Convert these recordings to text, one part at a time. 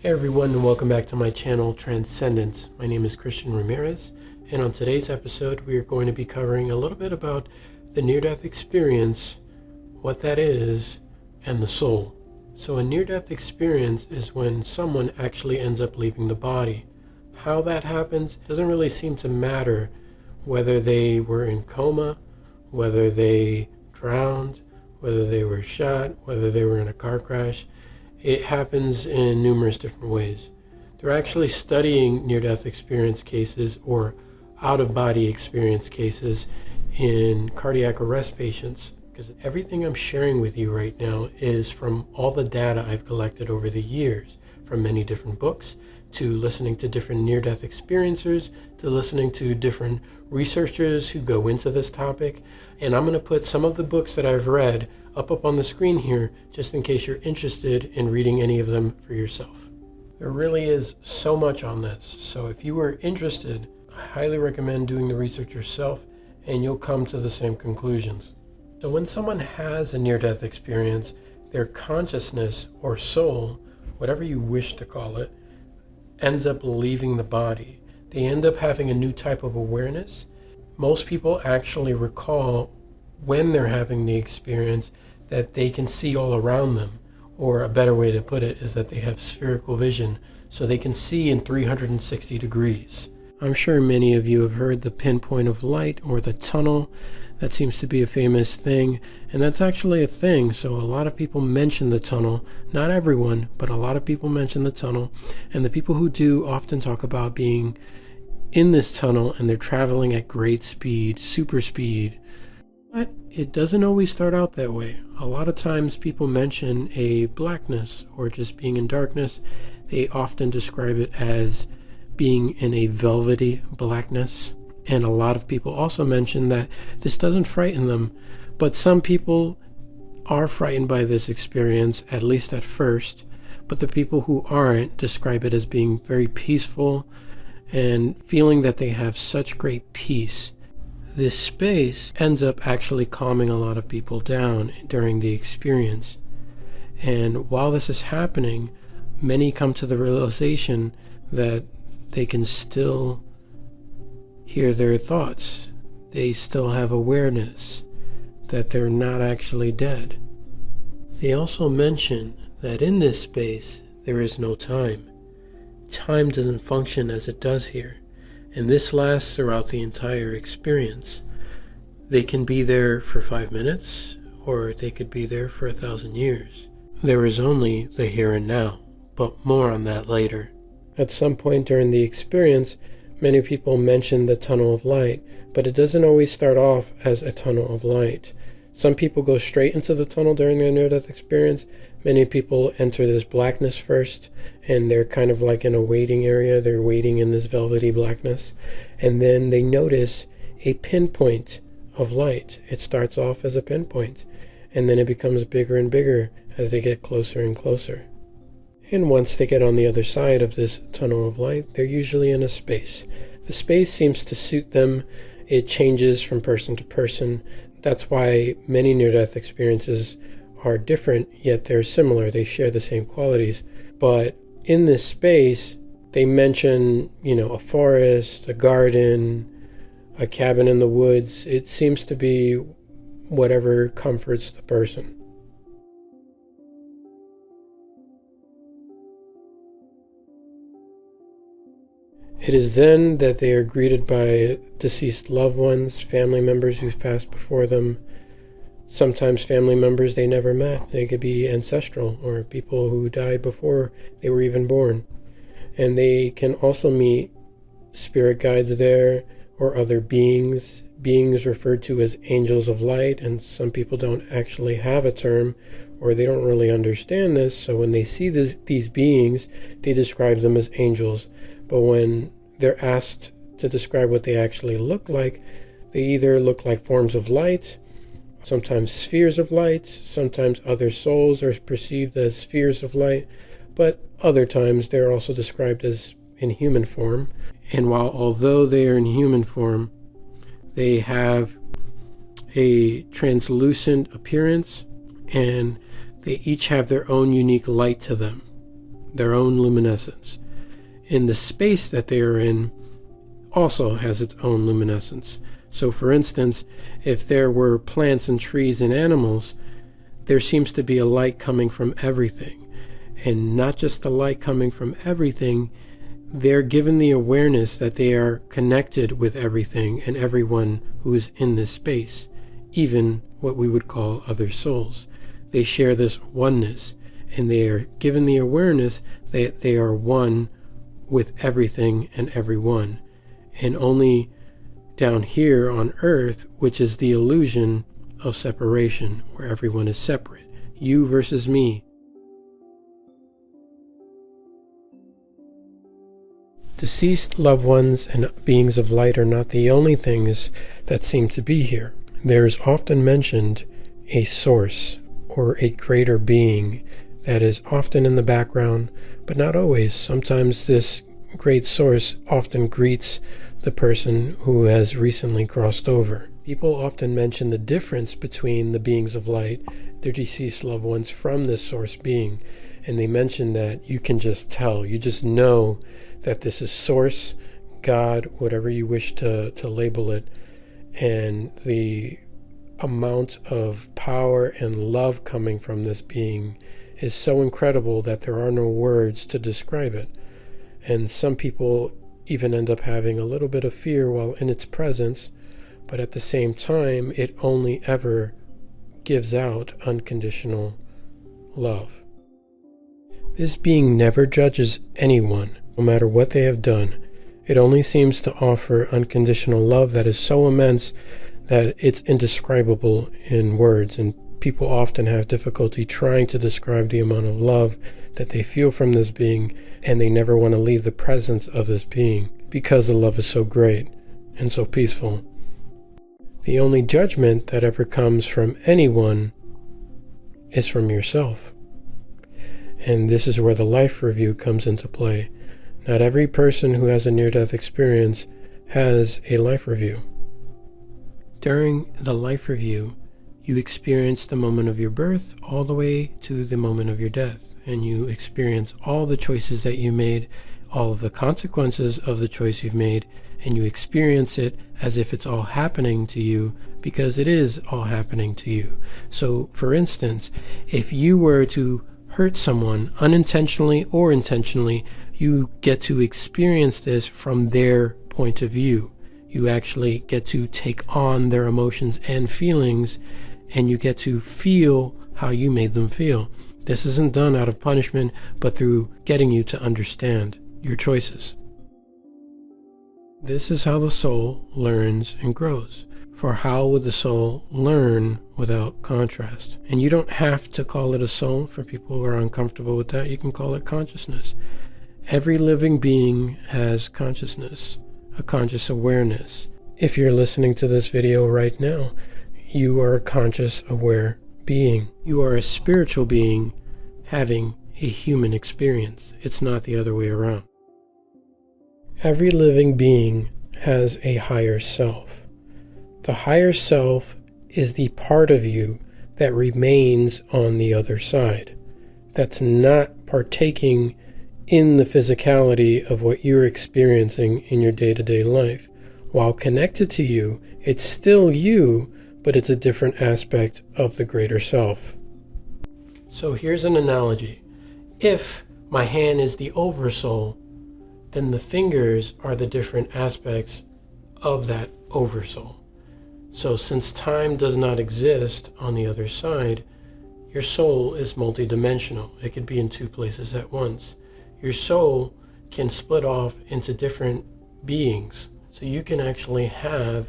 Hey everyone, and welcome back to my channel, Transcendence. My name is Christian Ramirez, and on today's episode we are going to be covering a little bit about the near-death experience, what that is, and the soul. So a near-death experience is when someone actually ends up leaving the body. How that happens doesn't really seem to matter, whether they were in coma, whether they drowned, whether they were shot, whether they were in a car crash. It happens in numerous different ways. They're actually studying near-death experience cases or out-of-body experience cases in cardiac arrest patients, because everything I'm sharing with you right now is from all the data I've collected over the years, from many different books, to listening to different near-death experiencers, to listening to different researchers who go into this topic. And I'm going to put some of the books that I've read up on the screen here, just in case you're interested in reading any of them for yourself. There really is so much on this, so if you are interested, I highly recommend doing the research yourself, and you'll come to the same conclusions. So when someone has a near-death experience, their consciousness or soul, whatever you wish to call it, ends up leaving the body. They end up having a new type of awareness. Most people actually recall when they're having the experience that they can see all around them, or a better way to put it is that they have spherical vision, so they can see in 360 degrees. I'm sure many of you have heard the pinpoint of light or the tunnel. That seems to be a famous thing, and that's actually a thing. So a lot of people mention the tunnel. Not everyone, but a lot of people mention the tunnel, and the people who do often talk about being in this tunnel and they're traveling at great speed, super speed. But it doesn't always start out that way. A lot of times people mention a blackness or just being in darkness. They often describe it as being in a velvety blackness. And a lot of people also mention that this doesn't frighten them, but some people are frightened by this experience, at least at first. But the people who aren't describe it as being very peaceful and feeling that they have such great peace. This space ends up actually calming a lot of people down during the experience. And while this is happening, many come to the realization that they can still hear their thoughts. They still have awareness that they're not actually dead. They also mention that in this space, there is no time. Time doesn't function as it does here. And this lasts throughout the entire experience. They can be there for 5 minutes, or they could be there for 1,000 years. There is only the here and now, but more on that later. At some point during the experience, many people mention the tunnel of light, but it doesn't always start off as a tunnel of light. Some people go straight into the tunnel during their near-death experience. Many people enter this blackness first, and they're kind of like in a waiting area. They're waiting in this velvety blackness, and then they notice a pinpoint of light. It starts off as a pinpoint, and then it becomes bigger and bigger as they get closer and closer. And once they get on the other side of this tunnel of light, they're usually in a space. The space seems to suit them. It changes from person to person. That's why many near-death experiences are different, yet they're similar. They share the same qualities. But in this space, they mention, a forest, a garden, a cabin in the woods. It seems to be whatever comforts the person. It is then that they are greeted by deceased loved ones, family members who've passed before them, sometimes family members they never met. They could be ancestral or people who died before they were even born. And they can also meet spirit guides there or other beings referred to as angels of light, and some people don't actually have a term or they don't really understand this, so when they see these beings, they describe them as angels. But when they're asked to describe what they actually look like, they either look like forms of light, sometimes spheres of light, sometimes other souls are perceived as spheres of light, but other times they're also described as in human form. And although they are in human form, they have a translucent appearance, and they each have their own unique light to them. their own luminescence. And the space that they are in also has its own luminescence. So for instance, if there were plants and trees and animals, there seems to be a light coming from everything. And not just the light coming from everything, they're given the awareness that they are connected with everything and everyone who is in this space, even what we would call other souls. They share this oneness, and they are given the awareness that they are one with everything and everyone. And only down here on earth, which is the illusion of separation, where everyone is separate, you versus me. Deceased loved ones and beings of light are not the only things that seem to be here. There is often mentioned a source or a greater being that is often in the background, but not always. Sometimes this great source often greets the person who has recently crossed over. People often mention the difference between the beings of light, their deceased loved ones, from this source being. And they mention that you can just tell, you just know that this is source, God, whatever you wish to label it. And the amount of power and love coming from this being is so incredible that there are no words to describe it. And some people even end up having a little bit of fear while in its presence, but at the same time, it only ever gives out unconditional love. This being never judges anyone, no matter what they have done. It only seems to offer unconditional love that is so immense that it's indescribable in words, and people often have difficulty trying to describe the amount of love that they feel from this being, and they never want to leave the presence of this being because the love is so great and so peaceful. The only judgment that ever comes from anyone is from yourself. And this is where the life review comes into play. Not every person who has a near-death experience has a life review. During the life review, you experience the moment of your birth all the way to the moment of your death, and you experience all the choices that you made, all of the consequences of the choice you've made, and you experience it as if it's all happening to you, because it is all happening to you. So, for instance, if you were to hurt someone unintentionally or intentionally, you get to experience this from their point of view. You actually get to take on their emotions and feelings, and you get to feel how you made them feel. This isn't done out of punishment, but through getting you to understand your choices. This is how the soul learns and grows. For how would the soul learn without contrast? And you don't have to call it a soul. For people who are uncomfortable with that, you can call it consciousness. Every living being has consciousness, a conscious awareness. If you're listening to this video right now, you are a conscious, aware being. You are a spiritual being having a human experience. It's not the other way around. Every living being has a higher self. The higher self is the part of you that remains on the other side, that's not partaking in the physicality of what you're experiencing in your day-to-day life. While connected to you, it's still you, but it's a different aspect of the greater self. So here's an analogy. If my hand is the oversoul, then the fingers are the different aspects of that oversoul. So since time does not exist on the other side, your soul is multidimensional. It could be in two places at once. Your soul can split off into different beings. So you can actually have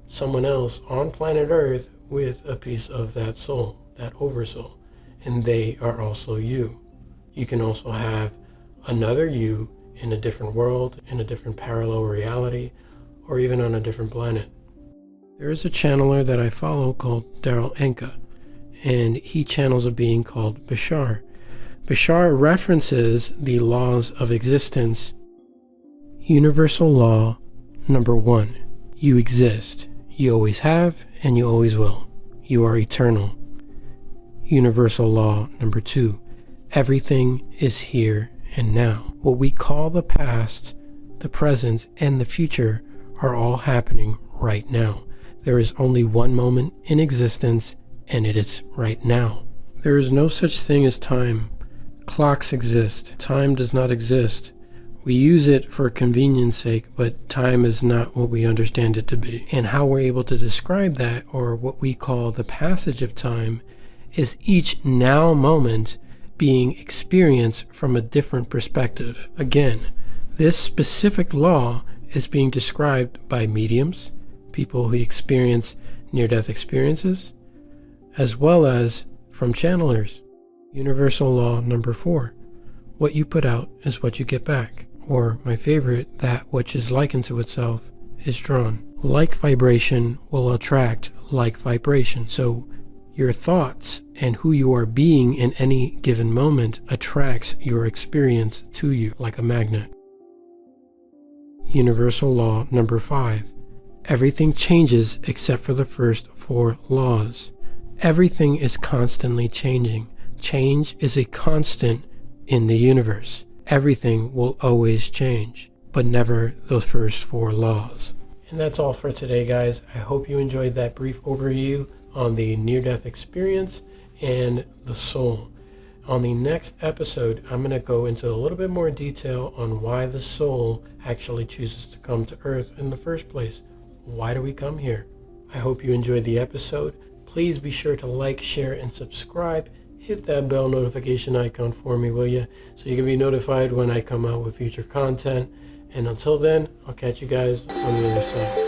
someone else on planet Earth with a piece of that soul, that oversoul, and they are also you. You can also have another you in a different world, in a different parallel reality, or even on a different planet. There is a channeler that I follow called Daryl Enka, and he channels a being called Bashar. Bashar references the laws of existence. Universal law number 1, you exist. You always have, and you always will. You are eternal. Universal law number 2, everything is here and now. What we call the past, the present, and the future are all happening right now. There is only one moment in existence, and it is right now. There is no such thing as time. Clocks exist. Time does not exist. We use it for convenience sake, but time is not what we understand it to be. And how we're able to describe that, or what we call the passage of time, is each now moment being experienced from a different perspective. Again, this specific law is being described by mediums, people who experience near-death experiences, as well as from channelers. Universal law number 4. What you put out is what you get back. Or, my favorite, that which is likened to itself is drawn. Like vibration will attract like vibration. So your thoughts and who you are being in any given moment attracts your experience to you like a magnet. Universal law number 5. Everything changes except for the first 4 laws. Everything is constantly changing. Change is a constant in the universe. Everything will always change, but never those first 4 laws. And that's all for today, guys. I hope you enjoyed that brief overview on the near-death experience and the soul. On the next episode, I'm going to go into a little bit more detail on why the soul actually chooses to come to Earth in the first place. Why do we come here? I hope you enjoyed the episode. Please be sure to like, share, and subscribe. Hit that bell notification icon for me, will you? So you can be notified when I come out with future content. And until then, I'll catch you guys on the other side.